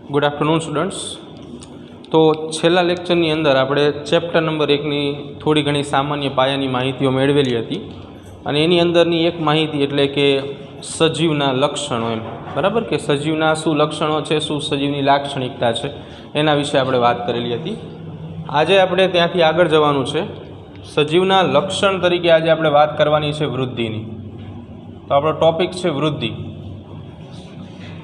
Good afternoon students. तो छेल्ला लेक्चरनी अंदर आपणे चेप्टर नंबर 1 ની થોડી ઘણી સામાન્ય પાયાની માહિતીઓ મેળવેલી હતી અને એની અંદરની એક માહિતી એટલે કે સજીવના લક્ષણો એમ બરાબર કે સજીવના શું લક્ષણો છે, શું સજીવની લાક્ષણિકતા છે એના વિશે આપણે વાત કરેલી હતી। આજે આપણે ત્યાંથી આગળ જવાનું છે। સજીવના લક્ષણ તરીકે આજે આપણે વાત કરવાની છે વૃદ્ધિની। તો આપણો ટોપિક છે વૃદ્ધિ।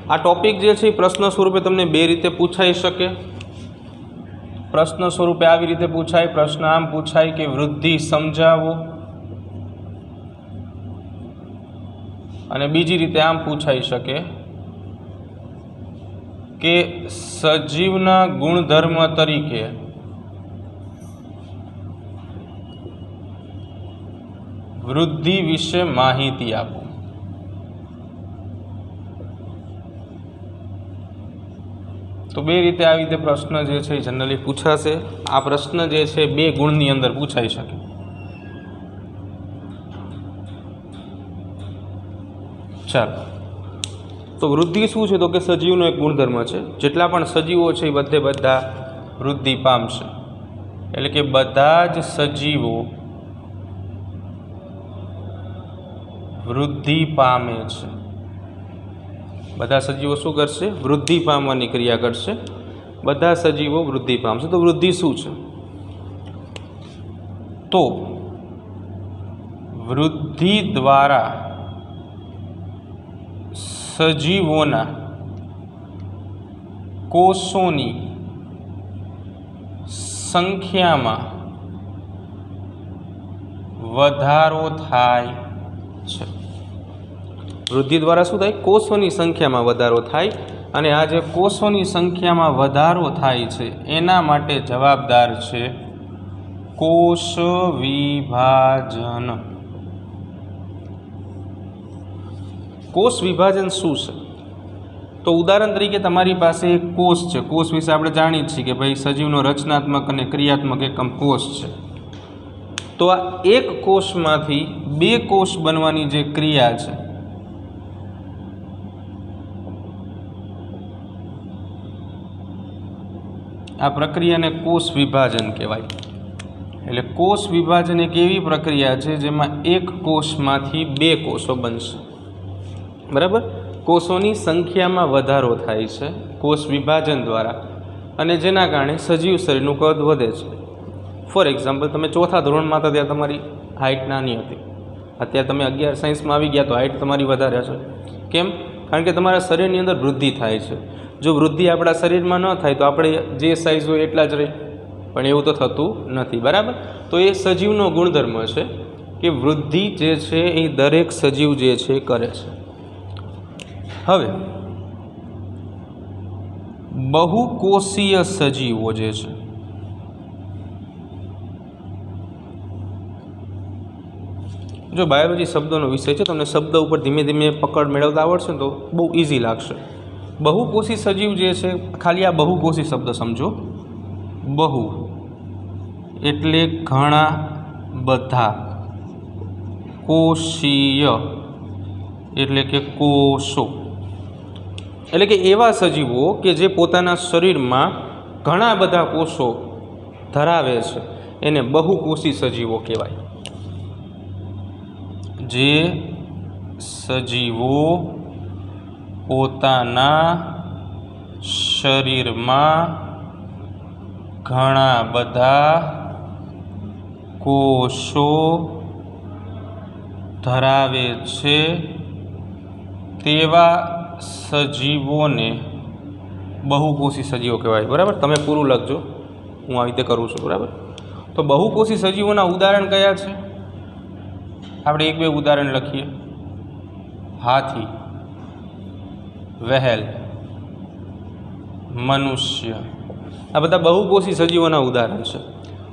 आ टॉपिक जे छे प्रश्न स्वरूपे तमने बे रीते पूछाई शके। प्रश्न स्वरूपे आवी रीते पूछाय, प्रश्न आम पूछाय कि वृद्धि समजावो, अने बीजी रीते आम पूछाई शके कि सजीवना गुणधर्म तरीके वृद्धि विषे माहिती आपो। तो बे रीते आ रीते प्रश्न जे छे जनरली पूछाशे। आ प्रश्न जे छे बे गुणनी अंदर पूछाई शके। चलो, तो वृद्धि शुं छे? तो कि सजीवनो एक गुणधर्म छे। जेटला पण सजीवो छे बधे बधा वृद्धि पामशे, एटले के बधा ज सजीवो वृद्धि पामे छे। बधा सजीवो शू करशे? वृद्धि पामवानी क्रिया करशे। बधा सजीवो वृद्धि पामशे। तो वृद्धि शू छे? तो वृद्धि द्वारा सजीवोना कोषोनी संख्यामां वधारो थाय छे। वृद्धि द्वारा शू थाय? कोषोनी संख्या में वधारो थाय अने आ जे कोषोनी संख्या में वधारो थाय छे एना माटे जवाबदार छे कोष विभाजन। कोष विभाजन शू छे? तो उदाहरण तरीके तमारी पासे एक कोष छे। कोष विषे आपणे जाणीए छीए के भाई सजीवनो रचनात्मक अने क्रियात्मक एकम कोष छे। तो आ एक कोषमांथी बे कोष बनवानी जे क्रिया छे आ प्रक्रिया ने कोष विभाजन कहेवाय। एटले कोष विभाजन एक एवी प्रक्रिया है जेमां एक कोषमांथी बे कोषो बनशे। बराबर? कोषोनी संख्या में वधारो थाय छे कोष विभाजन द्वारा अने जेना कारणे सजीव शरीरनुं कद वधे छे। फॉर एक्जाम्पल तमे चौथा धोरणमां हता त्यारे तमारी हाइट नानी हती, अत्यारे तमे 11 साइंसमां आवी गया तो हाइट तमारी वधारे छे। केम? कारण के तमारा शरीरनी अंदर वृद्धि थाय छे। जो वृद्धि आपણા શરીરમાં ન થાય તો આપણે જે સાઇઝ હોય એટલા જ રહે, પણ એવું તો થતું નથી। બરાબર? તો એ સજીવનો ગુણધર્મ છે કે વૃદ્ધિ જે છે એ દરેક સજીવ જે છે કરે છે। હવે બહુકોષીય સજીવો જે છે જો બાયોલોજી શબ્દોનો વિષય છે, તમને શબ્દ ઉપર ધીમે ધીમે પકડ મેળવતા આવડશે તો બહુ ઇઝી લાગશે। बहुकोषी सजीव जे छे, खाली आ बहुकोषी शब्द समझो। बहु एटले घणा बधा, कोषीय एटले के कोषो, एटले के एवा सजीवो के जे पोताना शरीरमां घणा बधा कोषो धरावे छे एने बहुकोषी सजीवो कहेवाय। जे सजीवो पोताना शरीर में घणा बधा कोषो धरावे छे तेवा सजीवोने बहुकोषी सजीवो कहेवाय। बराबर? तमे पूरुं लखजो, हूँ आ रीते करूँ छुं। बराबर? तो बहुकोषी सजीवोना उदाहरण कया छे? आपणे एक बे उदाहरण लखीए। हाथी, वहेल, मनुष्य, आ बधा बहुकोषी सजीवोना उदाहरण है।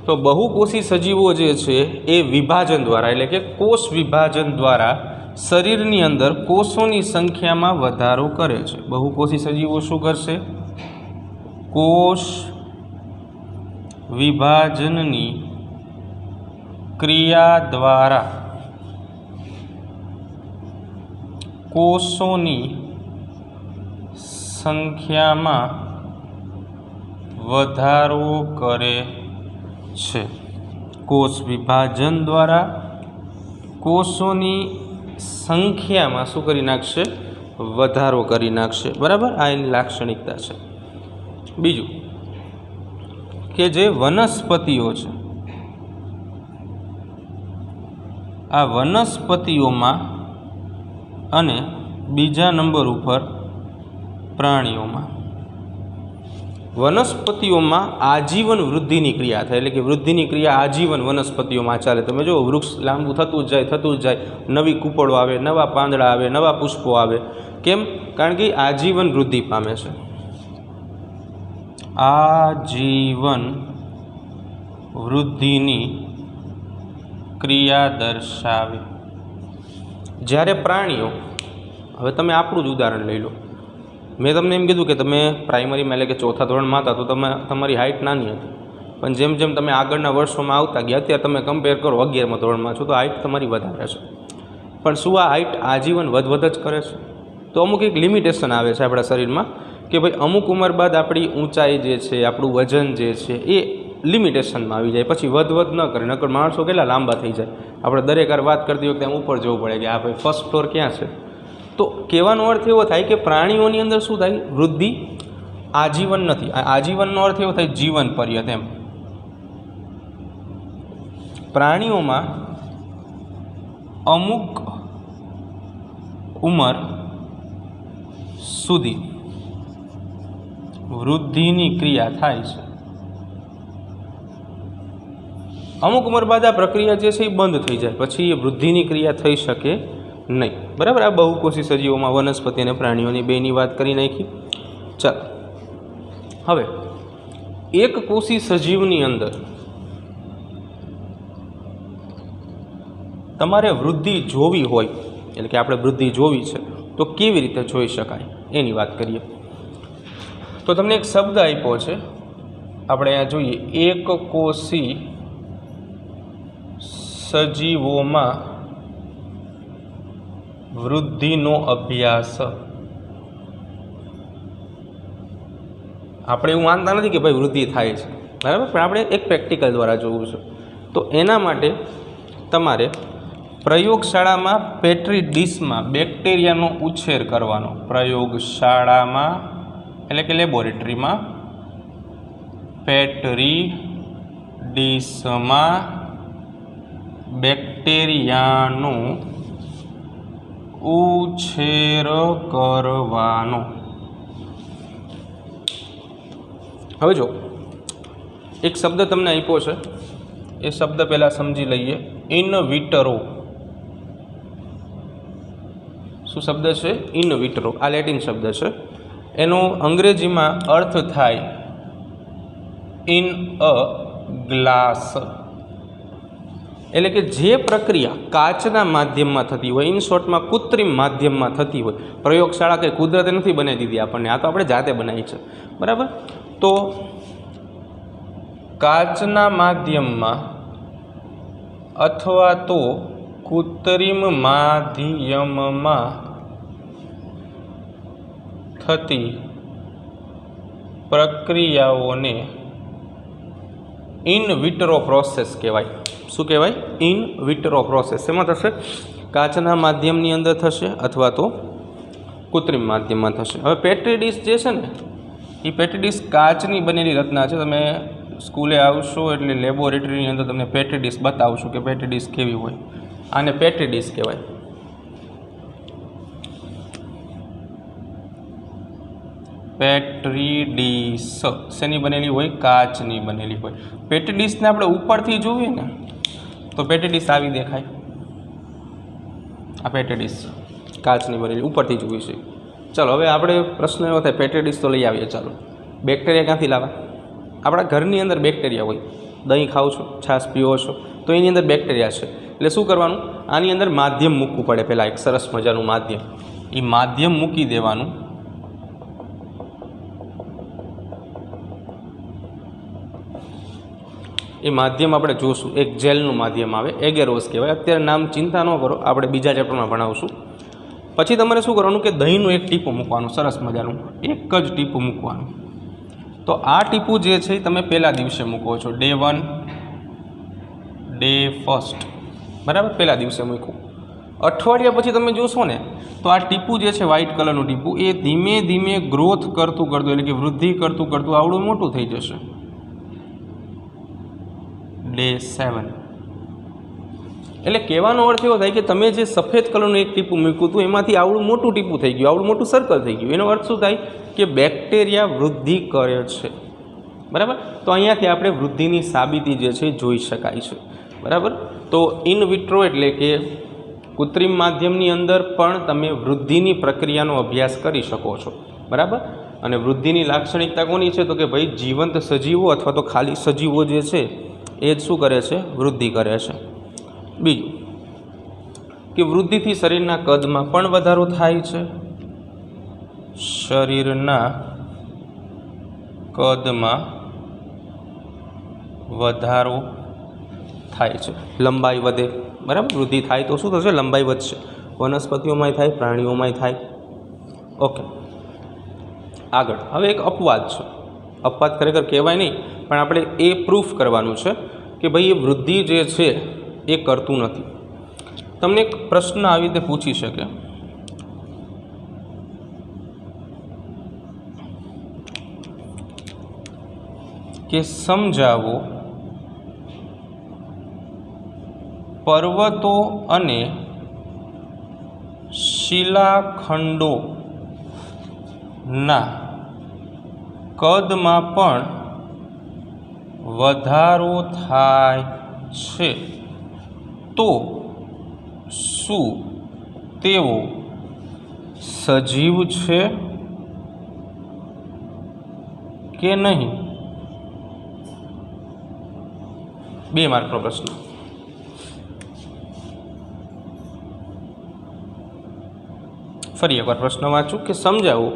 तो बहुकोषी सजीवो जे छे ए विभाजन द्वारा एटले के कोष विभाजन द्वारा शरीरनी अंदर कोषोनी संख्या में वधारो करे छे। बहुकोषी सजीवो शुं करशे? कोष विभाजननी क्रिया द्वारा कोषोनी संख्या में વધારો કરે છે. કોષ વિભાજન દ્વારા કોષોની સંખ્યામાં શું કરી નાખશે? વધારો કરી નાખશે. બરાબર, આ એની લાક્ષણિકતા છે. બીજું કે જે વનસ્પતિઓ છે, આ વનસ્પતિઓમાં અને બીજા નંબર ઉપર પ્રાણીઓમાં. વનસ્પતિઓમાં આજીવન વૃદ્ધિની ક્રિયા થાય, એટલે કે વૃદ્ધિની ક્રિયા આજીવન વનસ્પતિઓમાં ચાલે. તમે જો વૃક્ષ લાંબુ થતું જ જાય, નવી કૂપળો આવે, નવા પાંદડા આવે, નવા પુષ્પો આવે. કેમ? કારણ કે આજીવન વૃદ્ધિ પામે છે. આજીવન વૃદ્ધિની ક્રિયા દર્શાવે. જ્યારે પ્રાણીઓ, હવે તમે આપણું જ ઉદાહરણ લઈ લો. મેં તમને એમ કીધું કે તમે પ્રાઇમરીમાં એટલે કે ચોથા ધોરણમાં હતા તો તમારી હાઇટ નાની હતી, પણ જેમ જેમ તમે આગળના વર્ષોમાં આવતા ગયા, અત્યારે તમે કમ્પેર કરો 11મા ધોરણમાં છો તો હાઇટ તમારી વધારે છે. પણ શું આ હાઇટ આજીવન વધવધ જ કરે છે? તો અમુક એક લિમિટેશન આવે છે આપણા શરીરમાં કે ભાઈ અમુક ઉંમર બાદ આપણી ઊંચાઈ જે છે, આપણું વજન જે છે એ લિમિટેશનમાં આવી જાય, પછી વધવધ ન કરે. નકર માણસો કેટલા લાંબા થઈ જાય. આપણે દરેક વાર વાત કરતી વખતે આમ ઉપર જવું પડે કે આ ભાઈ ફર્સ્ટ ફ્લોર ક્યાં છે. તો કહેવાનો અર્થ એવો થાય કે પ્રાણીઓની અંદર શું થાય? વૃદ્ધિ આજીવન નથી. આજીવનનો અર્થ એવો થાય જીવન પર્યત. એમ પ્રાણીઓમાં અમુક ઉંમર સુધી વૃદ્ધિની ક્રિયા થાય છે. અમુક ઉંમર બાદ આ પ્રક્રિયા જે છે એ બંધ થઈ જાય, પછી એ વૃદ્ધિની ક્રિયા થઈ શકે નહીં. બરાબર, આ બહુકોષી સજીવોમાં વનસ્પતિ અને પ્રાણીઓની બેની વાત કરી નાખી. ચાલો, હવે એક કોષી સજીવની અંદર તમારે વૃદ્ધિ જોવી હોય, એટલે કે આપણે વૃદ્ધિ જોવી છે તો કેવી રીતે જોઈ શકાય એની વાત કરીએ. તો તમને એક શબ્દ આપ્યો છે, આપણે અહીંયા જોઈએ, એક કોષી સજીવોમાં વૃદ્ધિનો અભ્યાસ. આપણે એવું માનતા નથી કે ભાઈ વૃદ્ધિ થાય છે, બરાબર, પણ આપણે એક પ્રેક્ટિકલ દ્વારા જોવું છે. તો એના માટે તમારે પ્રયોગશાળામાં પેટ્રી ડીશમાં બેક્ટેરિયાનો ઉછેર કરવાનો. પ્રયોગશાળામાં એટલે કે લેબોરેટરીમાં પેટ્રી ડીશમાં બેક્ટેરિયાનો ઉછેર કરવાનો. હવે જો એક શબ્દ તમને આપ્યો છે, એ શબ્દ પહેલાં સમજી લઈએ. ઇન વિટરો. શું શબ્દ છે? ઇન વિટરો. આ લેટિન શબ્દ છે. એનો અંગ્રેજીમાં અર્થ થાય ઇન અ ગ્લાસ. એટલે કે જે પ્રક્રિયા કાચના માધ્યમમાં થતી હોય, ઇન શોર્ટમાં કૃત્રિમ માધ્યમમાં થતી હોય. પ્રયોગશાળા કંઈ કુદરતે નથી બનાવી દીધી આપણને, આ તો આપણે જાતે બનાવી છે. બરાબર, તો કાચના માધ્યમમાં અથવા તો કૃત્રિમ માધ્યમમાં થતી પ્રક્રિયાઓને ઇન વિટ્રો પ્રોસેસ કહેવાય. શું કહેવાય? In vitro process. શેમાં થશે? કાચના માધ્યમની અંદર થશે અથવા તો કૃત્રિમ માધ્યમમાં થશે. હવે પેટ્રી ડીશ જે છે ને, એ પેટ્રી ડીશ કાચની બનેલી રચના છે. તમે સ્કૂલે આવશો એટલે લેબોરેટરીની અંદર તમને પેટ્રી ડીશ બતાવશું કે પેટ્રી ડીશ કેવી હોય. આને પેટ્રી ડીશ કહેવાય. પેટ્રી ડીશ શેની બનેલી હોય? કાચની બનેલી હોય. પેટ્રી ડીશને આપણે ઉપરથી જોઈએ ને તો પેટ્રી ડીશ આવી દેખાય. આ પેટ્રી ડીશ કાચની બનેલી ઉપરથી જોઈ છે. ચાલો, હવે આપણે પ્રશ્ન એવો થાય, પેટ્રી ડીશ તો લઈ આવીએ. ચાલો, બેક્ટેરિયા ક્યાંથી લાવવા? આપણા ઘરની અંદર બેક્ટેરિયા હોય. દહીં ખાઓ છો, છાશ પીવો છો તો એની અંદર બેક્ટેરિયા છે. એટલે શું કરવાનું? આની અંદર માધ્યમ મૂકવું પડે. પહેલાં એક સરસ મજાનું માધ્યમ, એ માધ્યમ મૂકી દેવાનું. એ માધ્યમ આપણે જોશું. એક જેલનું માધ્યમ આવે, એગેરોસ કહેવાય. અત્યારે નામ ચિંતા ન કરો, આપણે બીજા ચેપ્ટરમાં ભણાવશું. પછી તમારે શું કરવાનું કે દહીંનું એક ટીપું મૂકવાનું, સરસ મજાનું એક જ ટીપું મૂકવાનું. तो आ टीपू जे छे तमे पहला दिवसे मूको छो, डे 1 डे फर्स्ट, बराबर, पहला दिवसे मूक्યું। अठवाडिया पछी तमे जोशो ने तो आ टीपू जे छे व्हाइट कलरनुं टीपू ए धीमे धीमे ग्रोथ करतुं करतुं एटले के वृद्धि करतुं करतुं आवडुं मोटुं थई जशे। डे 7 एटले कहेવાનો अर्थ एवो थाय के तमे जे सफेद कलरनुं एक टीपू मूक्युं हतुं एमांथी आवडुं मोटुं टीपू थई गयुं, आवडुं मोटुं सर्कल थई गयुं। एनो अर्थ शुं थाय के बेक्टेरिया वृद्धि करे छे, बराबर। तो अहींयाथी आपणे वृद्धिनी साबिती जे छे जोई शकाय छे, बराबर। तो इन विट्रो एटले के कृत्रिम माध्यमनी अंदर पण तमे वृद्धिनी प्रक्रियानो अभ्यास करी शको छो, बराबर। अने वृद्धिनी लाक्षणिकता कोनी छे तो के भाई जीवंत सजीवो अथवा तो खाली सजीवो जे छे ए ज शुं करे छे, वृद्धि करे छे। बीजुं कि वृद्धिथी शरीरना कदमां पण वधारो थाय छे, शरीरना कदमां वधारो थाय छे, लंबाई वधे, बराबर। वृद्धि थाय तो शुं थशे, लंबाई वधशे। वनस्पतिओमांय थाय, प्राणीओमांय थाय। ओके, आगळ हवे एक अपवाद छे। अपवाद खरेखर कहेवाय नहीं, पण आपणे ए प्रूफ करवानुं छे कि भाई ए वृद्धि जे छे ए करतुं नथी। तमने एक प्रश्न आवी रीते पूछी शके कि समजावो पर्वतो अने शिलाखंडो ना कदमां पण वधारो थाय छे तो शुं तेओ सजीव छे के नहीं? 2 मार्कनो प्रश्न। फरी एक बार प्रश्न वाँचूं कि समजावो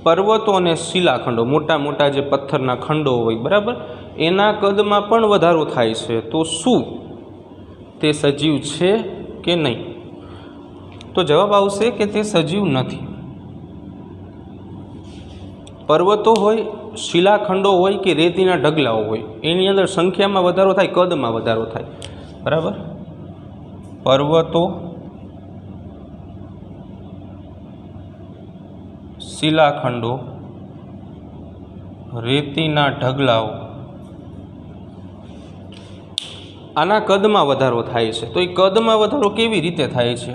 पर्वतो अने शिलाखंडो, मोटा मोटा जे पत्थरना खंडो होय, बराबर, एना कदमां पण वधारो थाय छे तो शुं ते सजीव छे के नहीं? तो जवाब आवशे कि ते सजीव नथी। पर्वतो होय, शिलाखंडो होय कि रेतीना ढगलाओ होय, एनी अंदर संख्यामां वधारो थाय, कदमां वधारो थाय, बराबर। पर्वतो, शिलाखंडो, रेतीना ढगलाओ, आना कदमां वधारो थाय छे। तो ए कदमां वधारो केवी रीते थाय छे?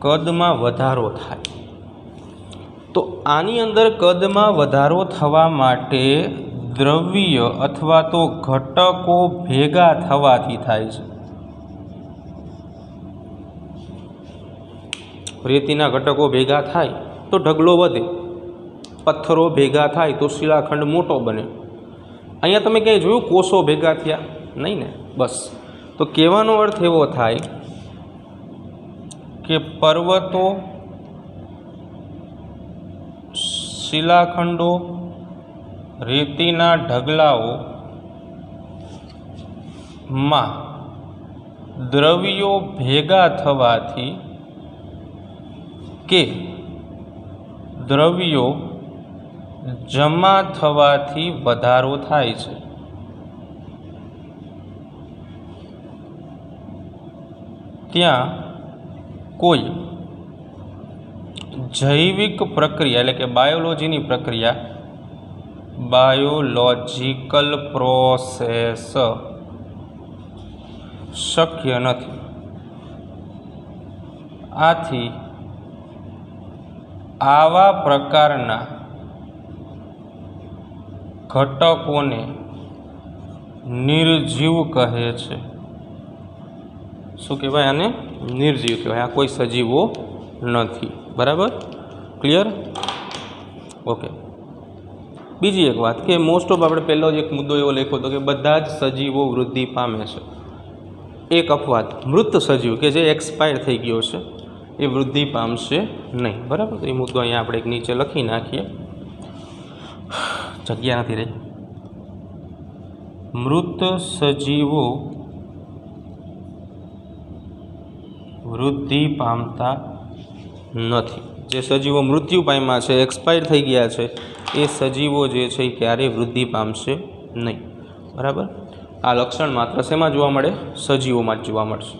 कदमां वधारो थाय तो आनी अंदर कदमां वधारो थवा माटे द्रव्य अथवा तो घटको भेगा थवाथी थाय छे। रेतीना घटको भेगा थाय तो ढगलो वधे, पत्थरो भेगा थाय तो शिलाखंड मोटो बने। अहींया तमे क्यांय जोयुं कोषो भेगा थया? नहीं ने, बस। तो कहेवानो अर्थ एवो थाय कि पर्वतो, शिलाखंडो, रेतीना ढगलाओ मां द्रव्यो भेगा थवाथी के द्रव्यो जमा थवाथी वधारो थाय छे। त्यां कोई जैविक प्रक्रिया एटले के बायोलॉजीनी प्रक्रिया, बायोलॉजिकल प्रोसेस शक्य नथी। आथी आवा प्रकारना घटकोने निर्जीव कहे छे। शुं कहेवाय आने? निर्जीव कहेवाय। आ कोई सजीवो नथी, बराबर, क्लियर? ओके। बीजी एक बात कि मोस्ट ऑफ आपणे पहलो ज एक मुद्दो एवो लख्यो हतो कि बधा ज सजीवो वृद्धि पामे छे। एक अपवाद, मृत सजीव के जे एक्सपायर थई गयो छे ए वृद्धि पामशे नहीं, बराबर। तो ये मुद्दो अहींया आपणे एक नीचे लखी नाखीए, जग्या नथी रही। मृत सजीवो वृद्धि पामता નથી। જે સજીવો મૃત્યુ પામ્યા છે, એક્સપાયર થઈ ગયા છે, એ સજીવો જે છે એ ક્યારેય વૃદ્ધિ પામશે નહીં। બરાબર। આ લક્ષણ માત્ર શેમાં જોવા મળે? સજીવોમાં જ જોવા મળશે।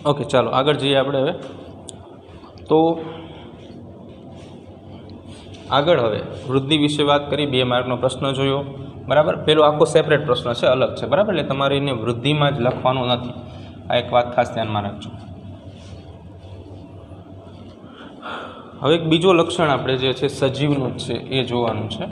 ओके, चलो आगळ जईए आपणे हवे। तो आगळ हवे वृद्धि विषे बात करी। 2 मार्कनो प्रश्न जोयो। बराबर। पेलो आखो सेपरेट प्रश्न छे, अलग छे। बराबर। એટલે તમારે એને વૃદ્ધિમાં જ લખવાનો નથી। આ એક વાત ખાસ ધ્યાનમાં રાખજો। હવે એક બીજો લક્ષણ આપણે જે છે સજીવનું જ છે એ જોવાનું છે।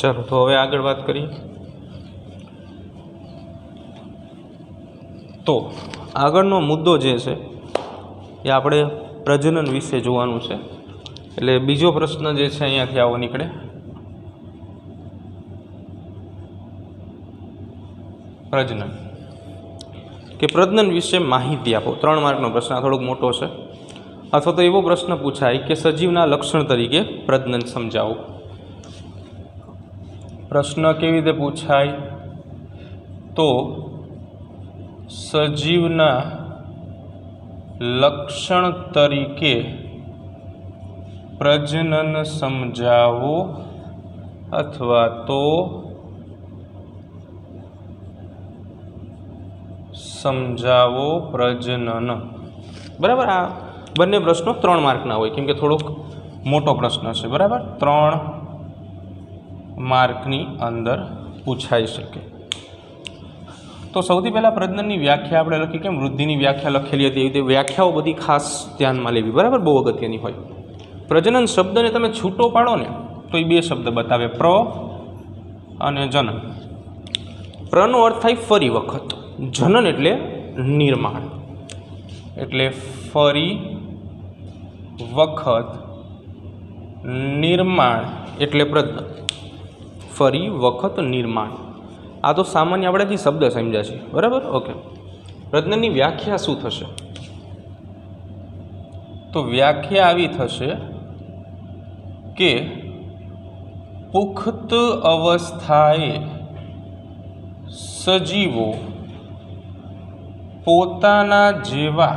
चलो तो हवे आगळ बात करिए। तो आगळनो मुद्दो जे छे ए आपणे प्रजनन विषे जोवानुं छे। एटले बीजो प्रश्न जे छे अहींयाथी आवो નીકળે। प्रजनन के प्रजनन विषे माहिती आपो। 3 मार्कनो प्रश्न आ थोड़ोक मोटो छे। अथवा तो एवो प्रश्न पूछाय के सजीवना लक्षण तरीके प्रजनन समजावो। प्रश्न केवी रीते पूछाय तो सजीवना लक्षण तरीके प्रजनन समजावो अथवा तो समजावो प्रजनन। बराबर। आ बंने प्रश्नों 3 मार्कना होय केम के थोड़ोक मोटो प्रश्न है। बराबर। 3 मार्कनी अंदर पूछाई सके। तो सौथी पहला प्रजनन की व्याख्या आपणे लखी केम वृद्धिनी व्याख्या लखेली हती एवी व्याख्याओ बधी खास ध्यानमां लेवी। बराबर। बहु अगत्यनी होय। प्रजनन शब्द ने तमे छूटो पाडो ने तो ए 2 शब्द बतावे, प्र अने जनन। प्रनो अर्थ थाय फरी वखत, जनन एटले निर्माण, एटले फरी वखत, निर्माण एटले प्रजनन। फरी वखत निर्माण आ तो सामान्य आपणाथी शब्द समझ्या छे। बराबर। ओके। प्रजनननी व्याख्या शुं थशे? तो व्याख्या आवी थशे के पुख्त अवस्थाए सजीवो पोताना जेवा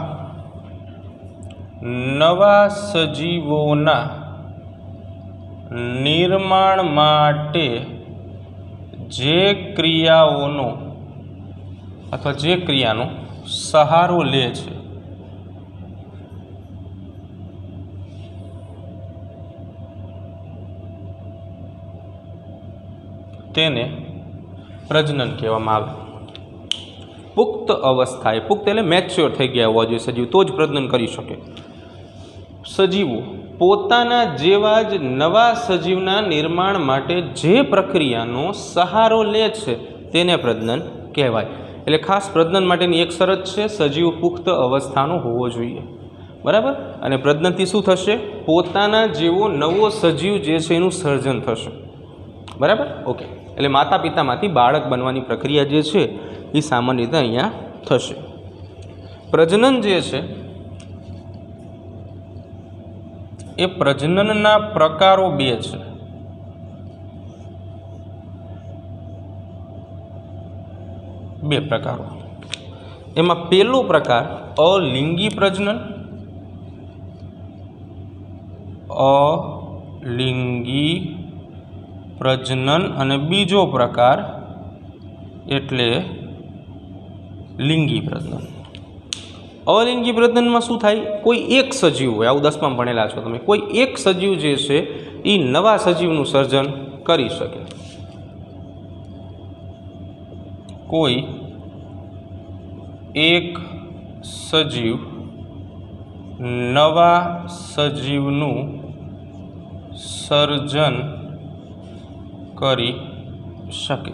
नवा सजीवोना निर्माण माटे जे क्रियाओनो अथवा जे क्रियानो सहारो ले छे તેને પ્રજનન કહેવામાં આવે. પુખ્ત અવસ્થાએ, પુખ્ત એટલે મેચ્યોર થઈ ગયા હોવા જોઈએ સજીવ, તો જ પ્રજનન કરી શકે. સજીવો પોતાના જેવા જ નવા સજીવના નિર્માણ માટે જે પ્રક્રિયાનો સહારો લે છે તેને પ્રજનન કહેવાય. એટલે ખાસ પ્રજનન માટેની એક શરત છે, સજીવ પુખ્ત અવસ્થાનો હોવો જોઈએ. બરાબર. અને પ્રજનનથી શું થશે? પોતાના જેવો નવો સજીવ જે છે એનું સર્જન થશે. બરાબર. ઓકે. એટલે માતા પિતામાંથી બાળક બનવાની પ્રક્રિયા જે છે એ સામાન્ય રીતે અહીંયા થશે. પ્રજનન જે છે એ પ્રજનનના પ્રકારો બે છે. બે પ્રકારો. એમાં પહેલો પ્રકાર અલિંગી પ્રજનન, અલિંગી પ્રજનન, અને બીજો પ્રકાર એટલે લિંગી પ્રજનન. અલિંગી પ્રજનનમાં શું થાય? કોઈ એક સજીવ હોય, આવું 10માં ભણેલા છો તમે, કોઈ એક સજીવ જે છે એ નવા સજીવનું સર્જન કરી શકે. કોઈ એક સજીવ નવા સજીવનું સર્જન કરી શકે.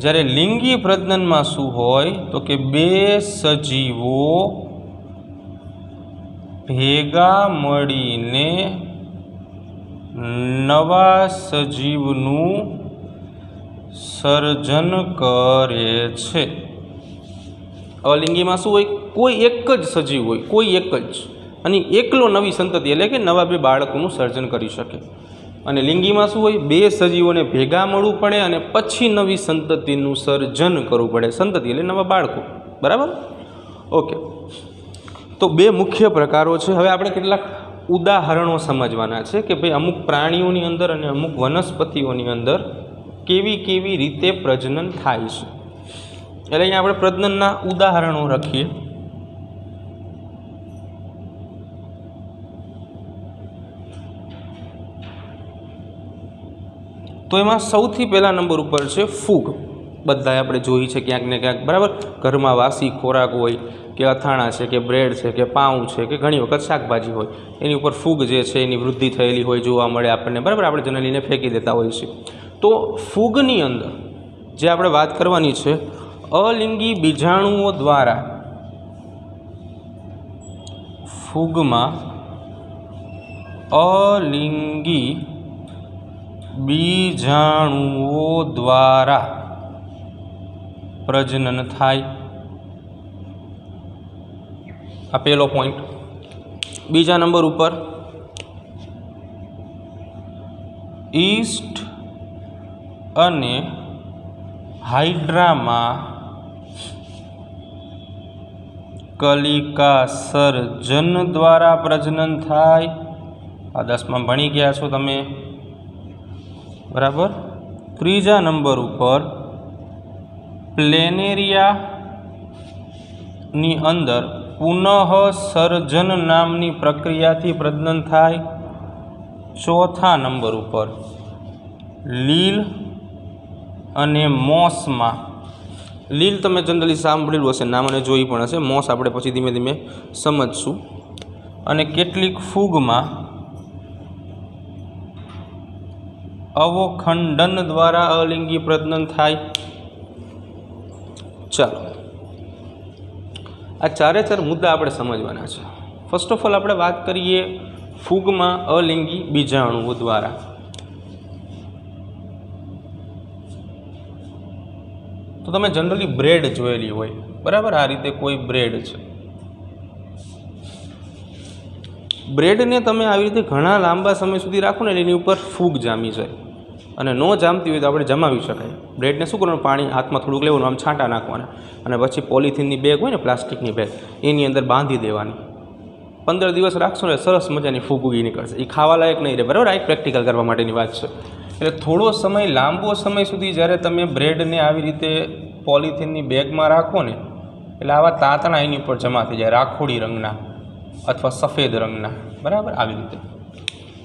જ્યારે લિંગી પ્રજનનમાં શું હોય તો કે બે સજીવો ભેગા મળીને નવા સજીવનું સર્જન કરે છે. અલિંગીમાં શું હોય? કોઈ એક જ સજીવ હોય, કોઈ એક જ, અને એકલો નવી સંતતિ એટલે કે નવા બે બાળકોનું સર્જન કરી શકે. અને લિંગીમાં શું હોય? બે સજીવોને ભેગા મળવું પડે અને પછી નવી સંતતિનું સર્જન કરવું પડે. સંતતિ એટલે નવા બાળકો. બરાબર. ઓકે. તો બે મુખ્ય પ્રકારો છે. હવે આપણે કેટલાક ઉદાહરણો સમજવાના છે કે ભાઈ અમુક પ્રાણીઓની અંદર અને અમુક વનસ્પતિઓની અંદર કેવી કેવી રીતે પ્રજનન થાય છે. એટલે અહીંયા આપણે પ્રજનનના ઉદાહરણો રાખીએ. તો એમાં સૌથી પહેલા નંબર ઉપર છે ફૂગ. બધાએ આપણે જોઈ છે ક્યાંક ને ક્યાંક. બરાબર. ઘરમાં વાસી ખોરાક હોય કે અથાણા છે કે બ્રેડ છે કે પાઉં છે કે ઘણી વખત શાકભાજી હોય, એની ઉપર ફૂગ જે છે એની વૃદ્ધિ થયેલી હોય જોવા મળે આપણને. બરાબર. આપણે જનરલીને ફેંકી દેતા હોઈએ છીએ. તો ફૂગની અંદર જે આપણે વાત કરવાની છે, અલિંગી બીજાણુઓ દ્વારા ફૂગમાં અલિંગી બીજાણુઓ દ્વારા પ્રજનન થાય. આ પહેલો પોઈન્ટ. બીજા નંબર ઉપર ઈસ્ટ અને હાઇડ્રામાં કલિકા સર્જન દ્વારા પ્રજનન થાય. આ 10માં ભણી ગયા છો તમે. બરાબર. ત્રીજા નંબર ઉપર પ્લેનેરિયાની અંદર પુનઃ સર્જન નામની પ્રક્રિયાથી પ્રજનન થાય. ચોથા નંબર ઉપર લીલ અને મોસમાં, લીલ તમે જનરલી સાંભળેલું હશે, નામ અને જોઈ પણ હશે, મોસ આપણે પછી ધીમે ધીમે સમજશું. અને કેટલીક ફૂગમાં અવખંડન દ્વારા અલિંગી પ્રજનન થાય. ચાલો, આ ચારે ચાર મુદ્દા આપણે સમજવાના છે. ફર્સ્ટ ઓફ ઓલ આપણે વાત કરીએ ફૂગમાં અલિંગી બીજાણુઓ દ્વારા. તો તમે જનરલી બ્રેડ જોયેલી હોય. બરાબર. આ રીતે કોઈ બ્રેડ છે. બ્રેડને તમે આવી રીતે ઘણા લાંબા સમય સુધી રાખો ને એની ઉપર ફૂગ જામી જાય, અને ન જામતી હોય તો આપણે જમાવી શકાય. બ્રેડને શું કરવાનું? પાણી હાથમાં થોડુંક લેવાનું, આમ છાંટા નાખવાના, અને પછી પોલિથીનની બેગ હોય ને, પ્લાસ્ટિકની બેગ, એની અંદર બાંધી દેવાની. 15 દિવસ રાખશો ને સરસ મજાની ફૂગ ઉગી નીકળશે. એ ખાવા લાયક નહીં રહે. બરાબર. આ એક પ્રેક્ટિકલ કરવા માટેની વાત છે. એટલે થોડો સમય, લાંબો સમય સુધી જ્યારે તમે બ્રેડને આવી રીતે પોલિથીનની બેગમાં રાખો ને, એટલે આવા તાંતણા એની ઉપર જમા થઈ જાય, રાખોડી રંગના અથવા સફેદ રંગના. બરાબર. આવી રીતે.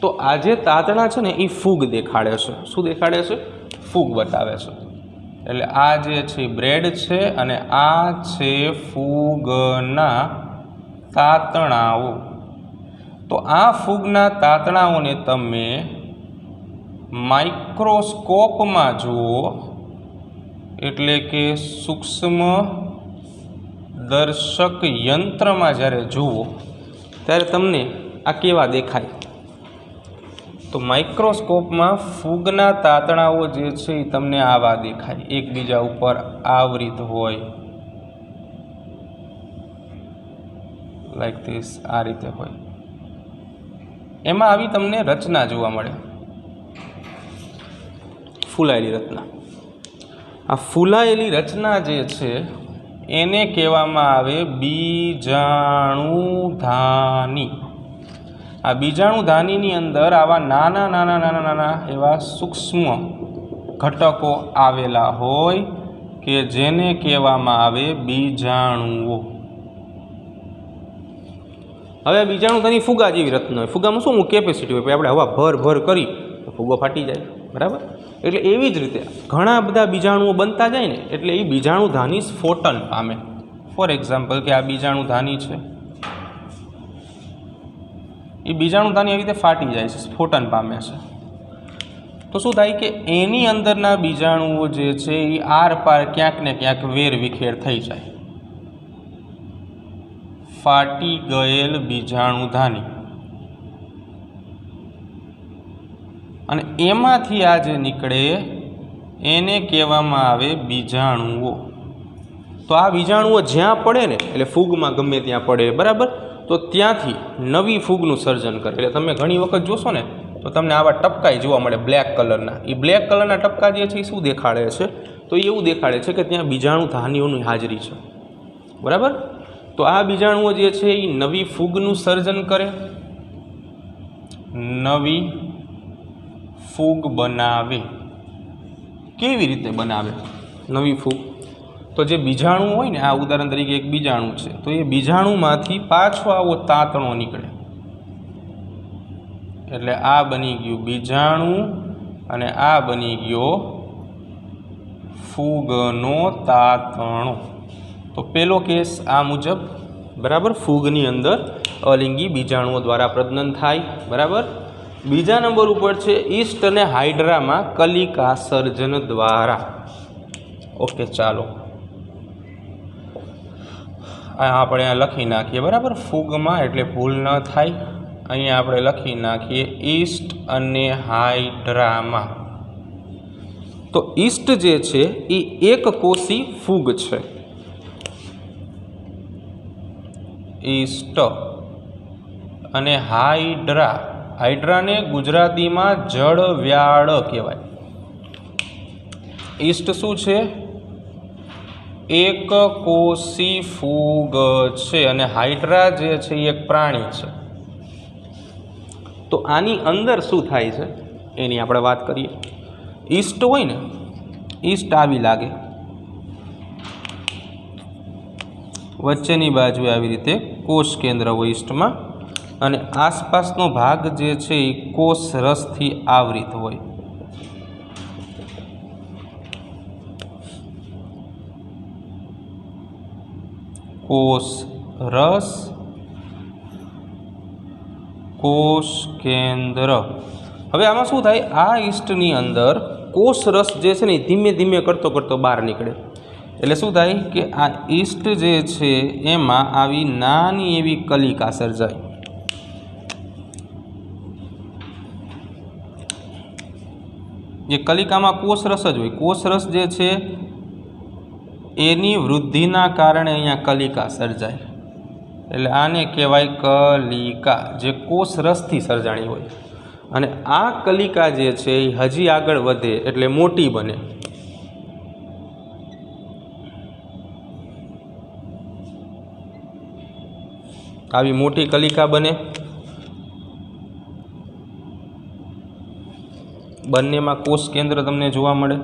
તો આ જે તાંતણા છે ને એ ફૂગ દેખાડે છે. શું દેખાડે છે? ફૂગ બતાવે છે. એટલે આ જે છે બ્રેડ છે અને આ છે ફૂગના તાતણાઓ. તો આ ફૂગના તાતણાઓને તમે માઇક્રોસ્કોપમાં જુઓ, એટલે કે સૂક્ષ્મ દર્શક યંત્રમાં જ્યારે જુઓ ત્યારે તમને આ કેવા દેખાય. તો માઇક્રોસ્કોપમાં ફૂગના તાતણાઓ જે છે એ તમને આવા દેખાય, એકબીજા ઉપર આવરિત હોય, લાઈક ધીસ, આ રીતે હોય. એમાં આવી તમને રચના જોવા મળે, ફૂલાયેલી રચના. આ ફૂલાયેલી રચના જે છે એને કહેવામાં આવે બીજાણુધાની. આ બીજાણુધાનીની અંદર આવા નાના નાના નાના નાના એવા સૂક્ષ્મ ઘટકો આવેલા હોય કે જેને કહેવામાં આવે બીજાણુઓ. હવે બીજાણુધાની ફુગા જેવી રચના હોય. ફુગામાં શું કેપેસિટી હોય, આપણે હવા ભર કરી તો ફુગો ફાટી જાય, બરાબર. એટલે એવી જ રીતે ઘણા બધા બીજાણુઓ બનતા જાય ને એટલે એ બીજાણુધાની સ્ફોટન પામે. ફોર એક્ઝામ્પલ કે આ બીજાણુધાની છે, એ બીજાણુધાની એવી રીતે ફાટી જાય છે, સ્ફોટન પામે છે. તો શું થાય કે એની અંદરના બીજાણુઓ જે છે એ આર પાર ક્યાંક ને ક્યાંક વેર વિખેર થઈ જાય. ફાટી ગયેલ બીજાણુધાની, અને એમાંથી આ જે નીકળે એને કહેવામાં આવે બીજાણુઓ. તો આ બીજાણુઓ જ્યાં પડે ને એટલે ફૂગમાં ગમે ત્યાં પડે, બરાબર, તો ત્યાંથી નવી ફૂગનું સર્જન કરે. એટલે તમે ઘણી વખત જોશો ને તો તમને આવા ટપકા જોવા મળે બ્લેક કલરના. એ બ્લેક કલરના ટપકા જે છે એ શું દેખાડે છે, તો એવું દેખાડે છે કે ત્યાં બીજાણુધાનીઓની હાજરી છે, બરાબર. તો આ બીજાણુઓ જે છે એ નવી ફૂગનું સર્જન કરે, નવી ફૂગ બનાવે. કેવી રીતે બનાવે નવી ફૂગ? તો જે બીજાણુ હોય ને, આ ઉદાહરણ તરીકે એક બીજાણુ છે, તો એ બીજાણુમાંથી પાછો આવો તાતણો નીકળે. એટલે આ બની ગયું બીજાણુ અને આ બની ગયો ફૂગનો તાતણો. તો પેલો કેસ આ મુજબ, બરાબર, ફૂગની અંદર અલિંગી બીજાણુઓ દ્વારા પ્રજનન થાય, બરાબર. બીજા નંબર ઉપર છે ઈસ્ટ અને હાઇડ્રામાં કલિકા સર્જન દ્વારા. ઓકે, ચાલો આપણે આ લખી નાખીએ, બરાબર. ફૂગમાં એટલે ભૂલ ન થાય, અહીંયા આપણે લખી નાખીએ ઈસ્ટ અને હાઇડ્રામાં. તો ઈસ્ટ જે છે એ એક કોષી ફૂગ છે, ઈસ્ટ, અને હાઇડ્રા, હાઇડ્રાને ગુજરાતીમાં જળવ્યાળ કહેવાય. ઈસ્ટ શું છે? એક કોષી ફૂગ છે, અને હાઇડ્રા જે છે એ એક પ્રાણી છે. તો આની અંદર શું થાય છે એની આપણે વાત કરીએ. ઈસ્ટ હોય ને, ઈસ્ટ આવી લાગે, વચ્ચેની બાજુએ આવી રીતે કોષ કેન્દ્ર હોય ઈસ્ટમાં, અને આસપાસનો ભાગ જે છે એ કોષ રસથી આવરિત હોય. કોષ રસ, કોષ કેન્દ્ર. હવે આમાં શું થાય, આ ઈસ્ટની અંદર કોષ રસ જે છે ને ધીમે ધીમે કરતો બહાર નીકળે. એટલે શું થાય કે આ ઈસ્ટ જે છે એમાં આવી નાની એવી કલિકા સર્જાય. જે કલિકામાં કોષ રસ જ હોય, કોષ રસ જે છે એની વૃદ્ધિના કારણે અહીંયા કલિકા સર્જાય. એટલે આને કહેવાય કલિકા, જે કોષ રસથી સર્જાણી હોય. અને આ કલિકા જે છે એ હજી આગળ વધે એટલે મોટી બને. આવી મોટી કલિકા બને. બંનેમાં કોષ કેન્દ્ર તમને જોવા મળે.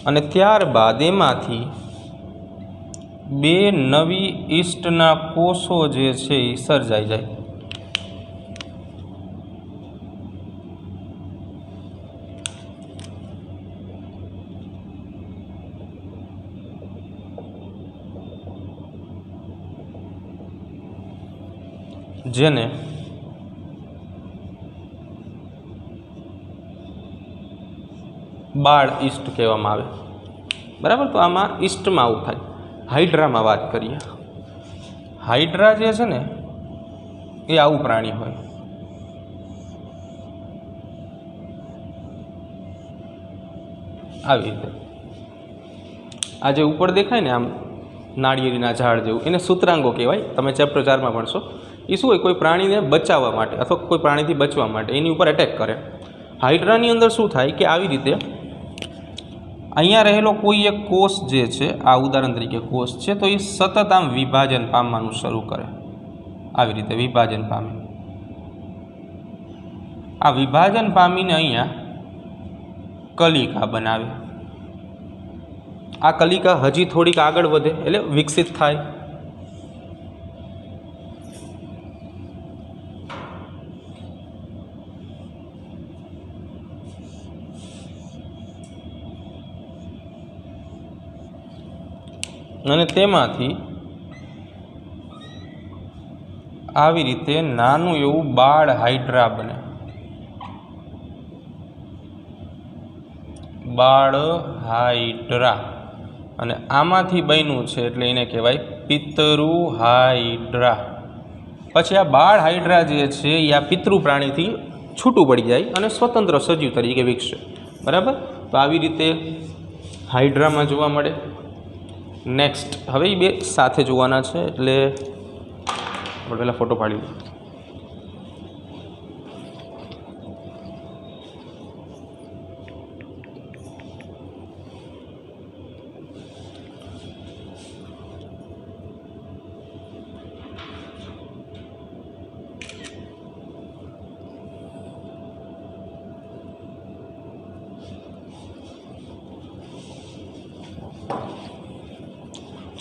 અને ત્યારબાદ એમાંથી બે નવી ઈસ્ટના કોષો જે છે એ સર્જાઈ જાય. જેને બાળ ઈસ્ટ કહેવામાં આવે, બરાબર। તો આમાં ઈસ્ટમાં આવું થાય। હાઇડ્રામાં વાત કરીએ, હાઇડ્રા જે છે ને એ આવું પ્રાણી હોય। આવી રીતે આ જે ઉપર દેખાય ને આમ નાળિયેરીના ઝાડ જેવું, એને સૂત્રાંગો કહેવાય। તમે ચેપ્ટર 4માં ભણશો। એ શું હોય, કોઈ પ્રાણીને બચાવવા માટે અથવા કોઈ પ્રાણીથી બચવા માટે એની ઉપર એટેક કરે। હાઇડ્રાની અંદર શું થાય કે આવી રીતે અહીંયા રહેલો કોઈ એક કોષ જે છે, આ ઉદાહરણ તરીકે કોષ છે, તો એ સતત આમ વિભાજન પામવાનું શરૂ કરે। આવી રીતે વિભાજન પામે। આ વિભાજન પામીને અહીંયા કલિકા બનાવે। આ કલિકા હજી થોડીક આગળ વધે એટલે વિકસિત થાય। અને તેમાંથી આવી રીતે નાનું એવું બાળ હાઇડ્રા બને। બાળ હાઇડ્રા, અને આમાંથી બન્યું છે એટલે એને કહેવાય પિતૃ હાઇડ્રા। પછી આ બાળ હાઇડ્રા જે છે એ આ પિતૃ પ્રાણીથી છૂટું પડી જાય અને સ્વતંત્ર સજીવ તરીકે વિકસે, બરાબર। તો આવી રીતે હાઇડ્રામાં જોવા મળે। નેક્સ્ટ, હવે એ બે સાથે જોવાના છે એટલે આપણે પહેલાં ફોટો પાડી દઈએ।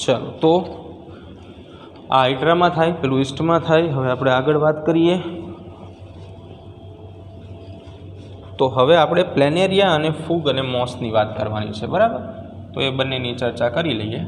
ચાલો, તો આ હાઇડ્રામાં થાય, પેલું ઈસ્ટમાં થાય। હવે આપણે આગળ વાત કરીએ તો હવે આપણે પ્લેનેરિયા અને ફૂગ અને મોસની વાત કરવાની છે, બરાબર। તો એ બંનેની ચર્ચા કરી લઈએ।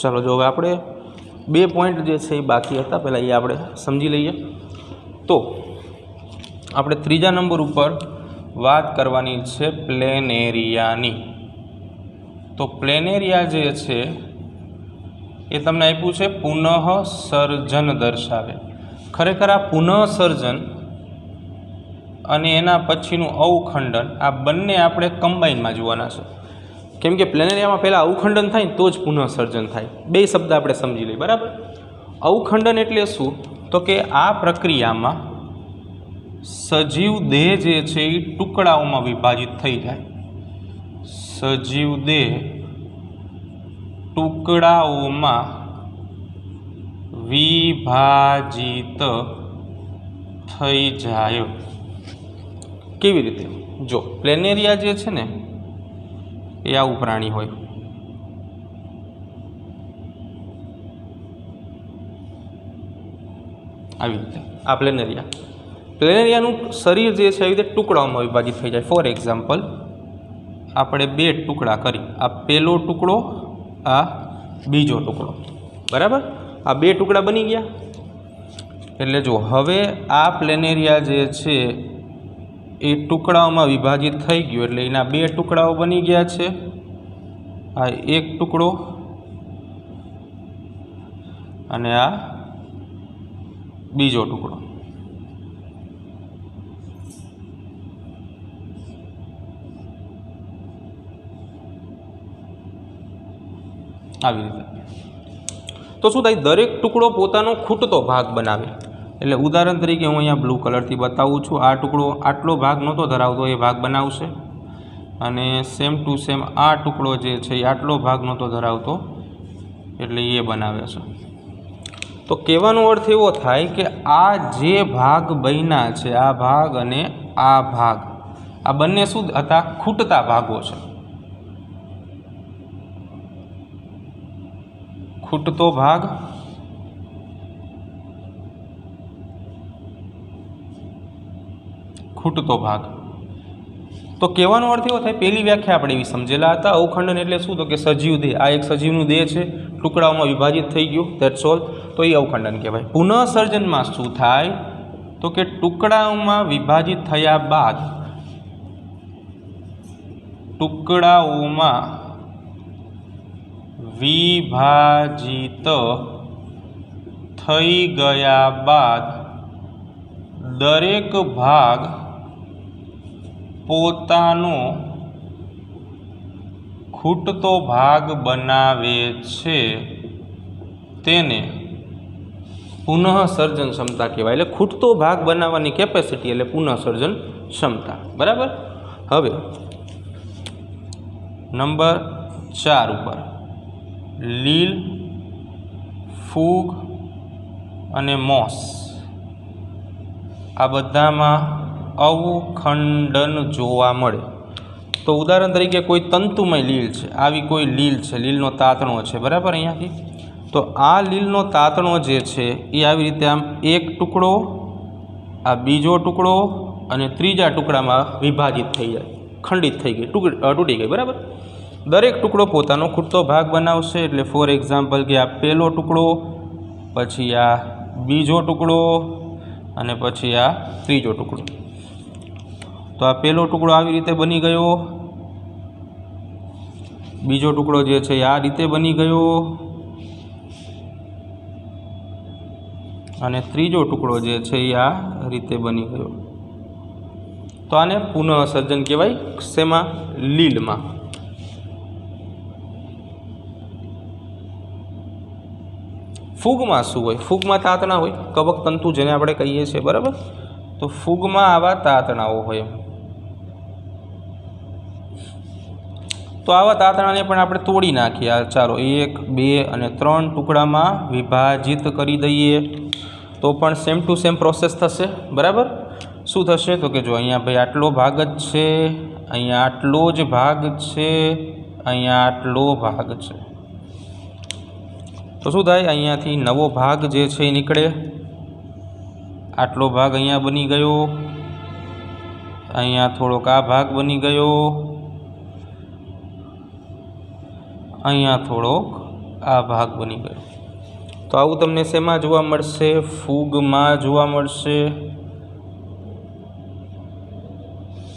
ચાલો, જો હવે આપણે બે પોઈન્ટ જે છે એ બાકી હતા, પહેલાં એ આપણે સમજી લઈએ। તો આપણે ત્રીજા નંબર ઉપર વાત કરવાની છે પ્લેનેરિયાની। તો પ્લેનેરિયા જે છે એ તમને આપ્યું છે પુનઃસર્જન દર્શાવે। ખરેખર આ પુનઃસર્જન અને એના પછીનું અવખંડન, આ બંને આપણે કમ્બાઈનમાં જોવાના છે। કેમ કે પ્લેનેરિયામાં પહેલાં અવખંડન થાય ને તો જ પુનઃસર્જન થાય। બે શબ્દ આપણે સમજી લઈએ, બરાબર। અવખંડન એટલે શું, તો કે આ પ્રક્રિયામાં સજીવ દેહ જે છે એ ટુકડાઓમાં વિભાજિત થઈ જાય। સજીવ દેહ ટુકડાઓમાં વિભાજિત થઈ જાય। કેવી રીતે? જો પ્લેનેરિયા જે છે ને એ આવું પ્રાણી હોય, આવી રીતે આ પ્લેનેરિયાનું શરીર જે છે આવી રીતે ટુકડાઓમાં વિભાજિત થઈ જાય। ફોર એક્ઝામ્પલ, આપણે બે ટુકડા કરી, આ પહેલો ટુકડો, આ બીજો ટુકડો, બરાબર। આ બે ટુકડા બની ગયા। એટલે જો હવે આ પ્લેનેરિયા જે છે એ ટુકડાઓમાં વિભાજિત થઈ ગયું, એટલે એના બે ટુકડાઓ બની ગયા છે। આ એક ટુકડો અને આ બીજો ટુકડો। આવી રીતે। तो शुं थाय दरेक टुकड़ो पोतानो खूटतो भाग बनावे। एटले उदाहरण तरीके हूँ अहींया ब्लू कलरथी बतावुं छुं। आ टुकड़ो आटलो भाग नहोतो धरावतो ए भाग बनावशे अने सेम टू सेम आ टुकड़ो जे छे ए आटलो भाग नहोतो धरावतो एटले ए बनावे छे। तो कहेवानो अर्थ एवो थाय के आ जे भाग बन्या छे आ भाग अने आ भाग आ बंने शुं हता खूटता भागो छे। खूटतो भाग खूटतो भाग। तो कहेवानो अर्थ एवो थाय पहेली व्याख्या आपणे एवी समजेला हता अवखंडन एटले शुं तो के सजीव देह आ एक सजीवनुं देह छे टुकड़ाओमां विभाजित थई गयुं दैट्स ऑल तो ए अवखंडन कहेवाय। पुनःसर्जनमां शुं थाय तो के टुकड़ाओमां विभाजित थया बाद टुकड़ाओमां विभाजित थई गया बाद दरेक भाग पोतानो खूटतो भाग बनावे छे तेने पुनःसर्जन क्षमता कहेवाय। એટલે ખૂટતો ભાગ બનાવવાની કેપેસિટી એટલે પુનઃસર્જન ક્ષમતા। બરાબર। હવે નંબર 4 ઉપર લીલ, ફૂગ અને મોસ આ બધામાં અવખંડન જોવા મળે। તો ઉદાહરણ તરીકે કોઈ તંતુમય લીલ છે, આવી કોઈ લીલ છે, લીલનો તાતણો છે, બરાબર। અહીંયાથી तो आ लीलनो तातणो जे छे ए आवी रीते आम एक टुकड़ो आ बीजो टुकड़ो अने त्रीजा टुकड़ामां विभाजित थई जाय, खंडित थई गई, तूटी गई, बराबर। दरेक टुकड़ो पोतानो खूटतो भाग बनावशे। एटले फॉर एक्जाम्पल के आ पहेलो टुकड़ो, पछी आ बीजो टुकड़ो अने पछी आ त्रीजो टुकड़ो। तो आ पहेलो टुकड़ो आवी रीते बनी गयो, बीजो टुकड़ो जे छे आ रीते बनी गयो અને ત્રીજો ટુકડો જે છે એ આ રીતે બની ગયો। તો આને પુનઃસર્જન કહેવાય। શેમાં? લીલમાં। ફૂગમાં શું હોય? ફૂગમાં તાતણા હોય, કવક તંતુ જેને આપણે કહીએ છીએ, બરાબર। તો ફૂગમાં આવા તાતણાઓ હોય। તો આવા તાતણાને પણ આપણે તોડી નાખીએ। ચાલો 1, 2 અને 3 ટુકડામાં વિભાજિત કરી દઈએ तो पण सेम टू सेम प्रोसेस थशे, बराबर। शुं थशे तो कि जो अहींया भाई आटलो भाग ज छे, अहींया आटलो ज भाग छे, अहींया आटलो भाग छे। तो शुं थाय अहींयाथी नवो भाग जे छे निकळे। आटलो भाग अहींया बनी गयो, अहींया थोड़ोक आ भाग बनी गयो, अहींया थोड़ोक आ भाग बनी गयो। तो आवुं तमने शेमां जोवा मळशे? फूगमां जोवा मळशे।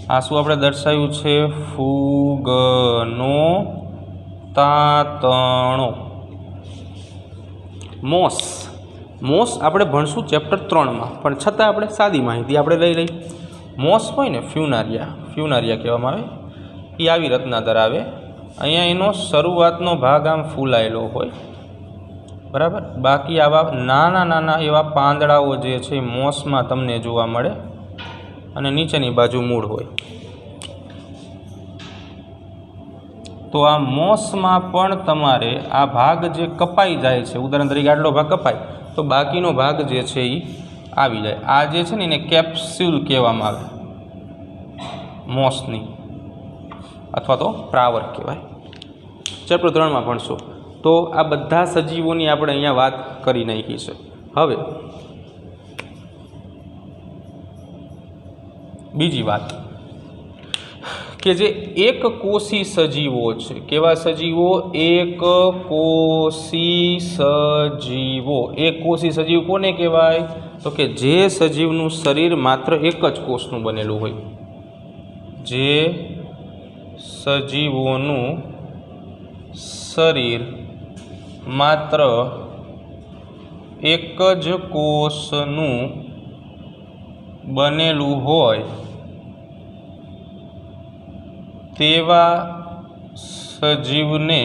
आ शुं आपणे दर्शाव्युं छे? फूगनो तातणो। मोस, मोस आपणे भणशुं चेप्टर 3 मां, पण छतां आपणे सादी माहिती आपणे लई लई। मोस होय ने फ्यूनारिया, फ्यूनारिया कहेवामां आवे, ए आवी रचना धरावे। अहींया एनो शरूआतनो भाग आम फूलायेलो होय, बराबर। बाकी आवा नाना नाना एवा પાંદડાઓ જે છે મોસમાં તમને જોવા મળે અને નીચેની બાજુ મૂળ હોય। તો આ મોસમાં પણ તમારે આ ભાગ જે કપાઈ જાય છે, ઉદાહરણ તરીકે આટલો ભાગ કપાય તો બાકીનો ભાગ જે છે એ આવી જાય। આ જે છે ને એને કેપ્સ્યુલ કહેવામાં આવે, મોસની, અથવા તો પ્રાવર કહેવાય। ચેપ્ટર 3 માં ભણશો। तो आ बधा सजीवोनी आपणे अहींया वात करी नाखी छे। हवे बीजी वात के जे एक कोषी सजीवो छे। केवा सजीवो? एक कोषी सजीवो। एक कोषी सजीव कोने कहेवाय? तो के जे सजीवनुं शरीर मात्र एक ज कोषनुं बनेलुं होय। जे सजीवोनुं शरीर मात्र एक ज कोषनुं बनेलुं होय तेवा सजीवने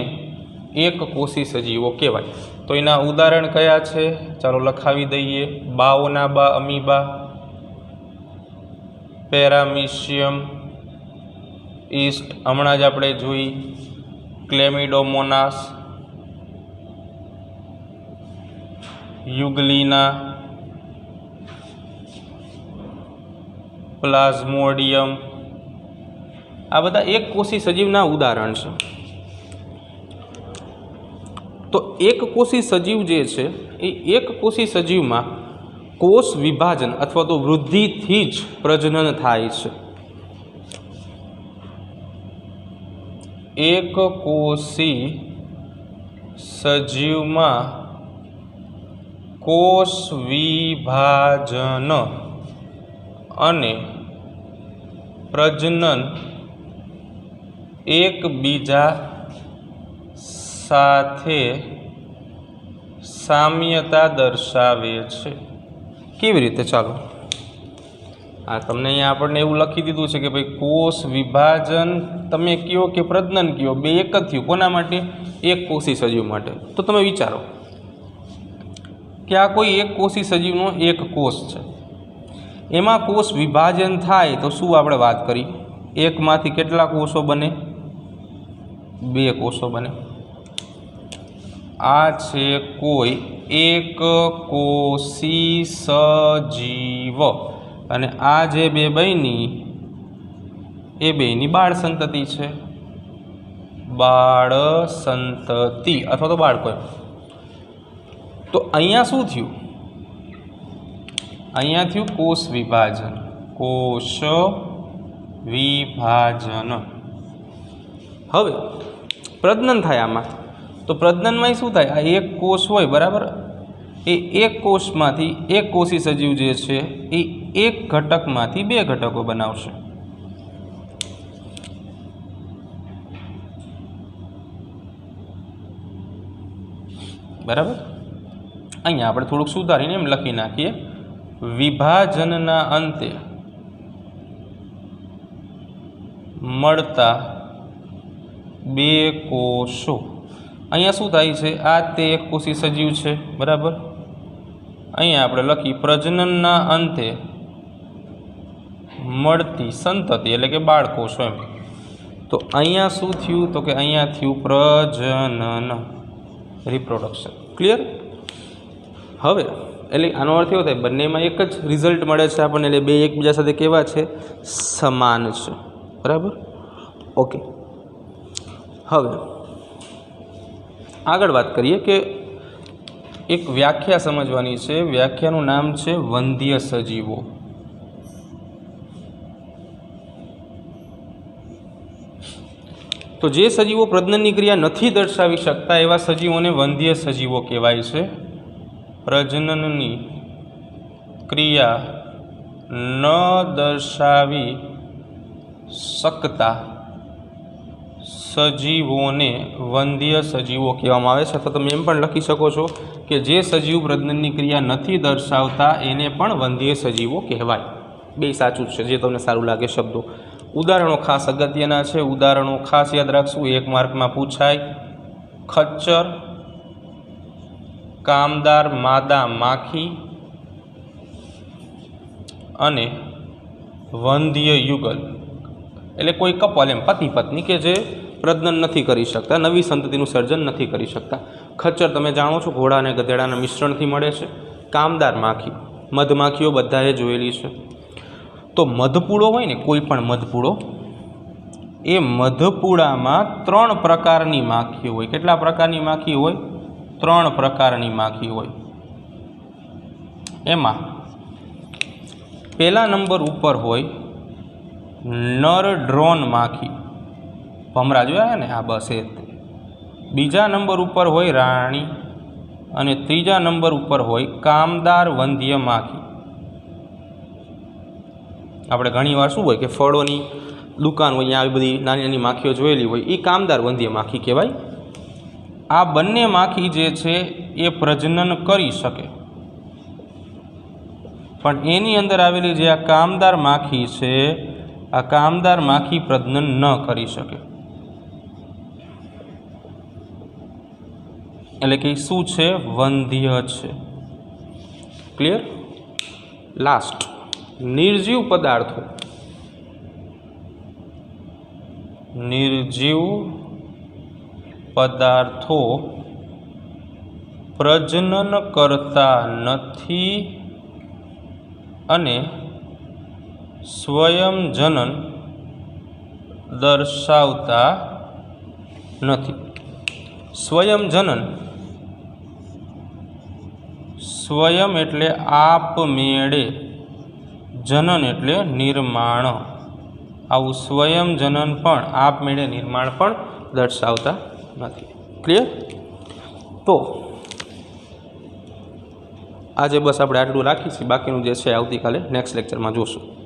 એક કોષી સજીવો કહેવાય। તો એના ઉદાહરણ કયા છે ચાલો લખાવી દઈએ। બાઓનાબા અમીબા, પેરામીશિયમ ઈસ્ટ હમણાં જ આપણે જોઈ, ક્લેમિડોમોનાસ, યુગલીના, પ્લાઝ્મોડિયમ, આ બધા એક કોષી સજીવના ઉદાહરણ છે। તો એક કોષી સજીવ જે છે એ એક કોષી સજીવમાં કોષ વિભાજન અથવા તો વૃદ્ધિથી જ પ્રજનન થાય છે। એક કોષી સજીવમાં કોષ વિભાજન અને પ્રજનન એકબીજા સાથે સામ્યતા દર્શાવે છે। કેવી રીતે ચાલો આ તમને અહીંયા આપણને એવું લખી દીધું છે કે ભાઈ કોષ વિભાજન તમે કયો કે પ્રજનન કયો બે એક જ થયું, કોના માટે? એક કોષી સજીવ માટે। તો તમે વિચારો કે આ કોઈ એક કોષી સજીવનો એક કોષ છે, એમાં કોષ વિભાજન થાય તો શું આપણે વાત કરી, એકમાંથી કેટલા કોષો બને? બે કોષો બને। આ છે કોઈ એક કોષી સજીવ અને આ જે બે બની એ બેની બાળ સંતતિ છે, બાળ સંતતિ અથવા તો બાળકો। તો અહીંયા શું થયું? અહીંયા થયું કોષ વિભાજન, કોષ વિભાજન। હવે પ્રજનન થાય આમાં, તો પ્રજનનમાં શું થાય? આ એક કોષ હોય બરાબર, એ એક કોષમાંથી એક કોષી સજીવ જે છે એ એક ઘટકમાંથી બે ઘટકો બનાવશે। બરાબર, અહીંયા આપણે થોડુંક સુધારીને એમ લખી નાખીએ, વિભાજનના અંતે મળતા બે કોષો। અહીંયા શું થાય છે? આ તે એક કોષી સજીવ છે બરાબર, અહીંયા આપણે લખી પ્રજનનના અંતે મળતી સંતતિ એટલે કે બાળકોષો એમ। તો અહીંયા શું થયું? તો કે અહીંયા થયું પ્રજનન, રિપ્રોડક્શન। ક્લિયર? હવે એટલે આનો અર્થ એવો થાય બંનેમાં એક જ રિઝલ્ટ મળે છે આપણને, એટલે બે એકબીજા સાથે કેવા છે? સમાન છે। બરાબર, ઓકે। હવે આગળ વાત કરીએ કે એક વ્યાખ્યા સમજવાની છે, વ્યાખ્યાનું નામ છે વંધ્ય સજીવો। તો જે સજીવો પ્રજનનની ક્રિયા નથી દર્શાવી શકતા એવા સજીવોને વંધ્ય સજીવો કહેવાય છે। પ્રજનનની ક્રિયા ન દર્શાવી શકતા સજીવોને વંધ્ય સજીવો કહેવામાં આવે છે। અથવા તમે એમ પણ લખી શકો છો કે જે સજીવ પ્રજનનની ક્રિયા નથી દર્શાવતા એને પણ વંધ્ય સજીવો કહેવાય। બે સાચું છે, જે તમને સારું લાગે શબ્દો। ઉદાહરણો ખાસ અગત્યના છે, ઉદાહરણો ખાસ યાદ રાખશું, એક માર્કમાં પૂછાય। ખચ્ચર, કામદાર માદા માખી અને વંધ્ય યુગલ એટલે કોઈ કપલ એમ પતિ પત્ની કે જે પ્રજનન નથી કરી શકતા, નવી સંતતિનું સર્જન નથી કરી શકતા। ખચ્ચર તમે જાણો છો ઘોડા અને ગધેડાના મિશ્રણથી મળે છે। કામદાર માખી, મધમાખીઓ બધાએ જોયેલી છે। તો મધપૂડો હોય ને, કોઈ પણ મધપૂડો, એ મધપૂડામાં 3 પ્રકારની માખીઓ હોય। કેટલા પ્રકારની માખી હોય? 3 પ્રકારની માખી હોય। એમાં પહેલા નંબર ઉપર હોય નર ડ્રોન માખી, ભમરા જોયા ને, આ બસ એ। બીજા નંબર ઉપર હોય રાણી અને ત્રીજા નંબર ઉપર હોય કામદાર વંધ્ય માખી। આપણે ઘણીવાર શું હોય કે ફળોની દુકાન હોય, અહીંયા આવી બધી નાની નાની માખીઓ જોયેલી હોય, એ કામદાર વંધ્ય માખી કહેવાય। આ બંને માખી જે છે એ પ્રજનન કરી શકે, પણ એની અંદર આવેલી જે આ કામદાર માખી છે, આ કામદાર માખી પ્રજનન ન કરી શકે। એટલે કે શું છે? વંધ્ય છે. ક્લિયર? લાસ્ટ, નિર્જીવ પદાર્થો. નિર્જીવ પદાર્થો પ્રજનન કરતા નથી અને સ્વયંજનન દર્શાવતા નથી. સ્વયંજનન, સ્વયં એટલે આપમેળે, જનન એટલે નિર્માણ. આવું સ્વયંજનન પણ આપમેળે નિર્માણ પણ દર્શાવતા નથી. ક્લિયર? તો આજે બસ આપણે આટલું રાખીશું. બાકીનું જે છે આવતીકાલે નેક્સ્ટ લેક્ચરમાં જોશું.